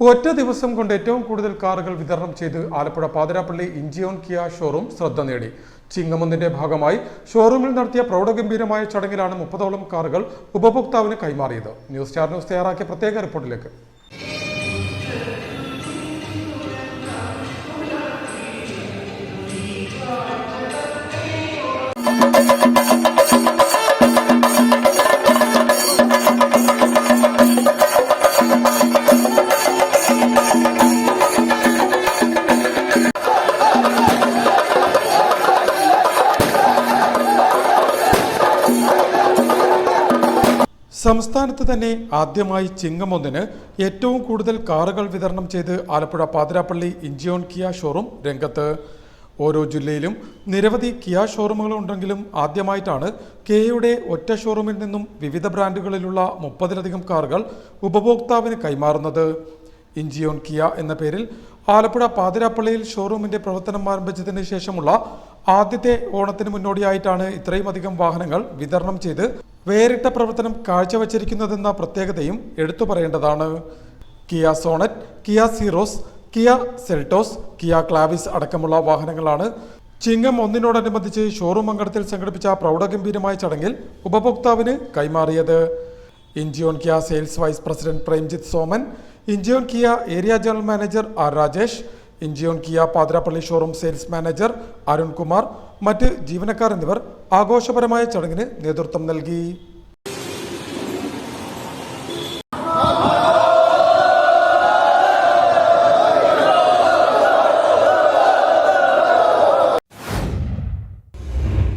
ഒറ്റ ദിവസം കൊണ്ട് ഏറ്റവും കൂടുതൽ കാറുകൾ വിതരണം ചെയ്ത് Alappuzha Pathirappally Incheon Kia showroom ശ്രദ്ധ നേടി. ചിങ്ങമൊന്നിന്റെ ഭാഗമായി ഷോറൂമിൽ നടത്തിയ പ്രൗഢഗംഭീരമായ ചടങ്ങിലാണ് 30ഓളം കാറുകൾ ഉപഭോക്താവിന് കൈമാറിയത്. ന്യൂസ് സ്റ്റാർ ന്യൂസ് തയ്യാറാക്കിയ പ്രത്യേക റിപ്പോർട്ടിലേക്ക്. സംസ്ഥാനത്ത് തന്നെ ആദ്യമായി ചിങ്ങമൊന്നിന് ഏറ്റവും കൂടുതൽ കാറുകൾ വിതരണം ചെയ്ത് Alappuzha Pathirappally Incheon Kia showroom രംഗത്ത്. ഓരോ ജില്ലയിലും നിരവധി കിയ ഷോറൂമുകൾ ഉണ്ടെങ്കിലും ആദ്യമായിട്ടാണ് കിയയുടെ ഒറ്റ ഷോറൂമിൽ നിന്നും വിവിധ ബ്രാൻഡുകളിലുള്ള 30ലധികം കാറുകൾ ഉപഭോക്താവിന് കൈമാറുന്നത്. ഇഞ്ചിയോൺ കിയ എന്ന പേരിൽ ആലപ്പുഴ പാതിരാപ്പള്ളിയിൽ ഷോറൂമിന്റെ പ്രവർത്തനം ആരംഭിച്ചതിന് ശേഷമുള്ള ആദ്യത്തെ ഓണത്തിന് മുന്നോടിയായിട്ടാണ് ഇത്രയും അധികം വാഹനങ്ങൾ വിതരണം ചെയ്ത് വേറിട്ട പ്രവർത്തനം കാഴ്ചവച്ചിരിക്കുന്നതെന്ന പ്രത്യേകതയും എടുത്തു പറയേണ്ടതാണ്. Kia Sonet, Kia Syros, Kia Seltos, Kia Clavis അടക്കമുള്ള വാഹനങ്ങളാണ് ചിങ്ങം ഒന്നിനോടനുബന്ധിച്ച് ഷോറൂം അങ്കണത്തിൽ സംഘടിപ്പിച്ച പ്രൗഢഗംഭീരമായ ചടങ്ങിൽ ഉപഭോക്താവിന് കൈമാറിയത്. Incheon Kia sales vice president Premjith Soman, Incheon Kia area general manager R Rajesh, Incheon Kia Pathirappally showroom sales manager Arunkumar, മറ്റ് ജീവനക്കാർ എന്നിവർ ആഘോഷപരമായ ചടങ്ങിന് നേതൃത്വം നൽകി.